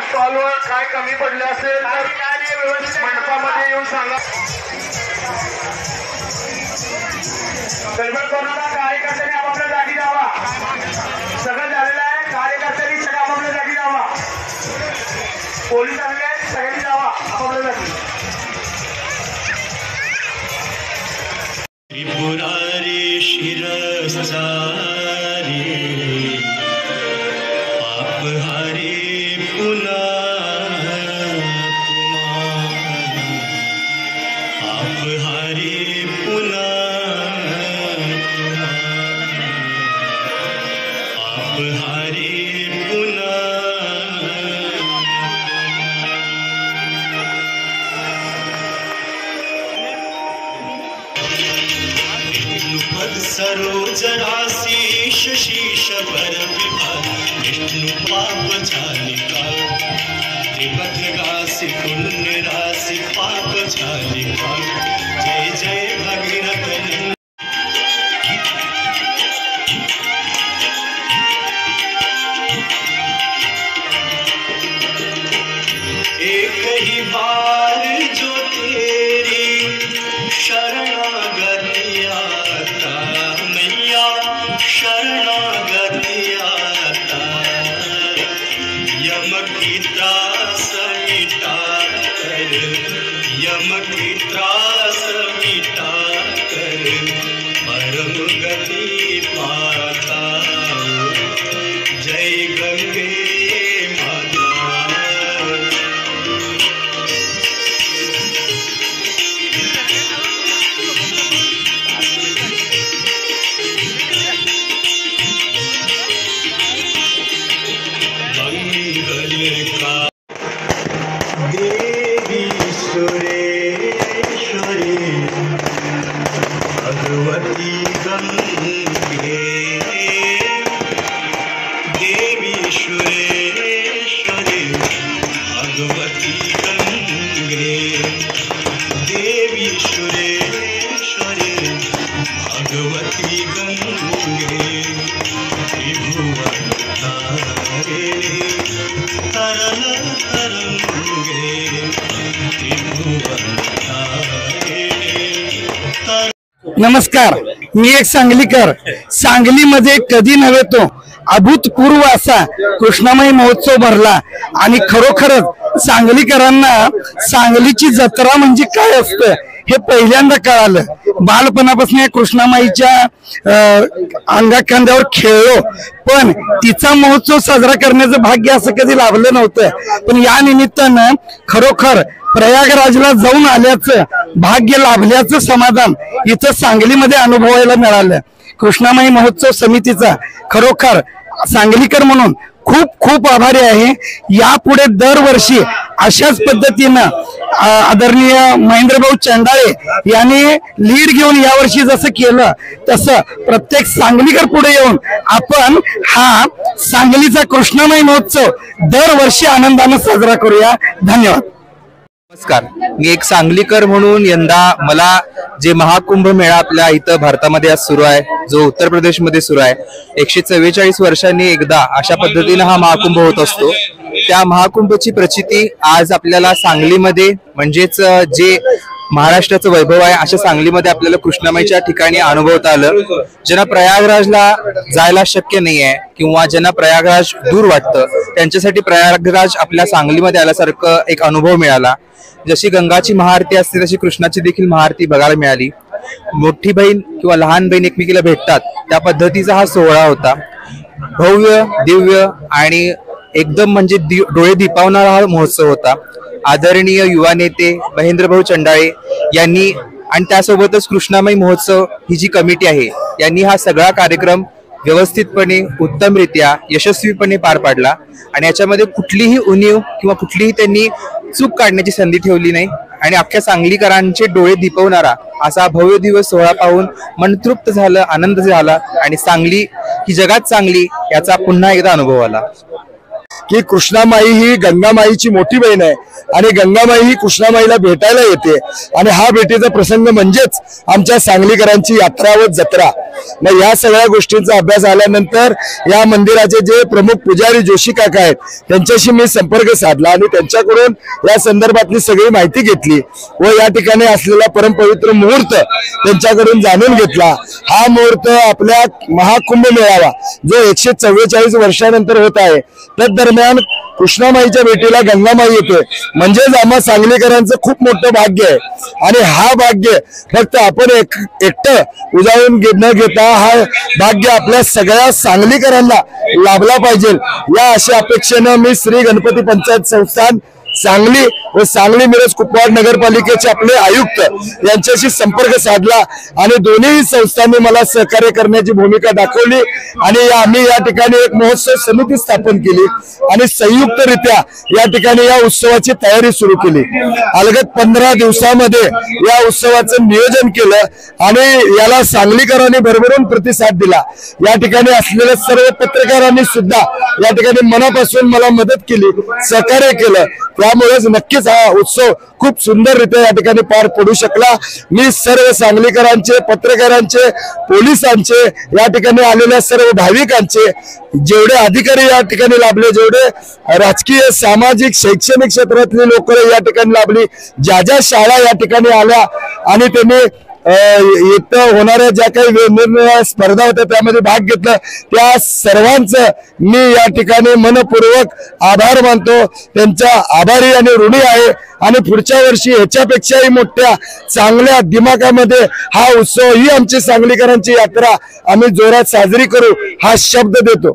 स्टॉलवर काय कमी पडले असेल मंडपामध्ये येऊन सांगा. गडबड करू नका, कार्यकर्त्यांनी आपापल्या जागी जावा. सगळं झालेलं आहे, कार्यकर्त्यांनी सगळं आपापल्या जागी जावा. पोलीस आलेले आहेत, सगळ्यांनी जावा आपापल्या जागी. त्रिपुरारी शिरसारी पापहारी पापहारी पापहारी सरोज राशि शीश पर विभाग विष्णु पाप झालिका त्रिपथ गासी पुण्य राशि पाप झालिका जय जय भगीरथ एक ही बार जो तेरी शरणागति आता मैया शरणागति आता यम की त्रास मिटा कर यम की त्रास मिटा कर परम गति पाता जय गंगे देवी सुरेश्वरी भगवती गंगे देवी सुरेश्वरी भगवती गंगे देवी सुरेश्वरी भगवती गंगे त्रिभुवन तारिणी तरल तरंगे त्रिभुवन तारिणी. नमस्कार, मी एक सांगलीकर. सांगलीमध्ये कधी नव्हे तो अभूतपूर्व असा कृष्णामाई महोत्सव भरला आणि खरोखरच सांगलीकरांना सांगलीची जत्रा म्हणजे काय असतं हे पहिल्यांदा कळालं. बालपणापासून या कृष्णामाईच्या अंगाखांद्यावर खेळलो, पण तिचा महोत्सव साजरा करण्याचं भाग्य असं कधी लाभलं नव्हतं. पण या निमित्तानं खरोखर प्रयागराजला जाऊन आल्याचं भाग्य लाभल्याचं समाधान इथं सांगलीमध्ये अनुभवायला मिळालं. कृष्णामाई महोत्सव समितीचा खरोखर सांगलीकर म्हणून खूप खूप आभारी आहे. यापुढे दरवर्षी अशाच पद्धतीनं आदरणीय महेंद्रभाऊ चंडाळे यांनी लीड घेऊन यावर्षी जसं केलं तसं प्रत्येक सांगलीकर पुढे येऊन आपण हा सांगलीचा कृष्णामाई महोत्सव दरवर्षी आनंदाने साजरा करूया. धन्यवाद. नमस्कार, मी एक सांगलीकर म्हणून यंदा मला जे महाकुंभ मेळा आपल्या इथं भारतामध्ये आज सुरू आहे, जो उत्तर प्रदेशमध्ये सुरू आहे, 144 वर्षांनी एकदा अशा पद्धतीने हा महाकुंभ होत असतो. त्या महाकुंभची प्रचिती आज आपल्याला सांगलीमध्ये म्हणजेच जे महाराष्ट्राचं वैभव आहे अशा सांगलीमध्ये आपल्याला कृष्णामाईच्या ठिकाणी अनुभवता आलं. ज्यांना प्रयागराजला जायला शक्य नाही आहे किंवा ज्यांना प्रयागराज दूर वाटतं त्यांच्यासाठी प्रयागराज आपल्या सांगलीमध्ये आल्यासारखं एक अनुभव मिळाला. जशी गंगाची महाआरती असते तशी कृष्णाची देखील महाआरती बघायला मिळाली. मोठी बहीण किंवा लहान बहीण एकमेकीला भेटतात त्या पद्धतीचा हा सोहळा होता. भव्य दिव्य आणि एकदम म्हणजे डोळे दिपावणारा हा महोत्सव होता. आदरणीय युवा नेते महेंद्रभाऊ चंडाळे यांनी आणि त्यासोबतच कृष्णामाई महोत्सव ही जी कमिटी आहे यांनी हा सगळा कार्यक्रम व्यवस्थितपणे उत्तमरित्या यशस्वीपणे पार पाडला आणि याच्यामध्ये कुठलीही उणीव किंवा कुठलीही त्यांनी चूक काढण्याची संधी ठेवली नाही आणि अख्ख्या सांगलीकरांचे डोळे दिपवणारा असा भव्य दिवस सोहळा पाहून मन तृप्त झालं, आनंद झाला आणि सांगली ही जगात चांगली याचा पुन्हा एकदा अनुभव आला. की कृष्णामाई ही गंगामाईची मोठी बहीण आहे आणि गंगामाई ही कृष्णामाईला भेटायला येते आणि हा भेटीचा प्रसंग म्हणजेच आमच्या सांगलीकरांची यात्रा व जत्रा। मग या सगळ्या गोष्टींचा अभ्यास आल्यानंतर या मंदिराचे जे प्रमुख पुजारी जोशी काका आहेत त्यांच्याशी मी संपर्क साधला आणि त्यांच्याकडून या संदर्भातली सगळी माहिती घेतली व या ठिकाणी असलेला परमपवित्र मुहूर्त त्यांच्याकडून जाणून घेतला। हा मुहूर्त आपल्या महाकुंभ मेळावा जो 144 वर्षानंतर होत आहे त्या दरम्यान कृष्णामाईच्या भेटीला गंगामाई येते म्हणजेच आम्हा सांगलीकरांचं खूप मोठं भाग्य आहे आणि हा भाग्य फक्त आपण एकटं उजाळून न घेता हा भाग्य आपल्या सगळ्या सांगलीकरांना लाभला पाहिजे या अशा अपेक्षेनं मी श्री गणपती पंचायत संस्थान सांगली व सांगली मिरज कुपवाड नगरपालिकेचे आपले आयुक्त यांच्याशी संपर्क साधला आणि दोन्ही संस्थांनी मला सहकार्य करण्याची भूमिका दाखवली आणि आम्ही या ठिकाणी एक महोत्सव समिती स्थापन केली आणि संयुक्तरित्या या ठिकाणी या उत्सवाची तयारी सुरू केली। अलगद 15 दिवसामध्ये या उत्सवाचं नियोजन केलं आणि याला सांगलीकरांनी भरभरून प्रतिसाद दिला। या ठिकाणी असलेल्या सर्व पत्रकारांनी सुद्धा या ठिकाणी मनापासून मला मदत केली, सहकार्य केलं। त्यामुळेच नक्कीच हा उत्सव खूप सुंदररित्या या ठिकाणी पार पडू शकला। मी सर्व सांगलीकरांचे, पत्रकारांचे, पोलिसांचे, या ठिकाणी आलेल्या सर्व भाविकांचे, जेवढे अधिकारी या ठिकाणी लाभले, जेवढे राजकीय, सामाजिक, शैक्षणिक क्षेत्रातली लोक या ठिकाणी लाभली, ज्या शाळा या ठिकाणी आल्या आणि त्यांनी इथं होणाऱ्या ज्या काही निरनिराळ्या स्पर्धा होत्या त्यामध्ये भाग घेतला त्या सर्वांचं मी या ठिकाणी मनपूर्वक आभार मानतो। त्यांचा आभारी आणि ऋणी आहे आणि पुढच्या वर्षी ह्याच्यापेक्षाही मोठ्या चांगल्या दिमागामध्ये हा उत्सव ही आमची सांगलीकरांची यात्रा आम्ही जोरात साजरी करू हा शब्द देतो।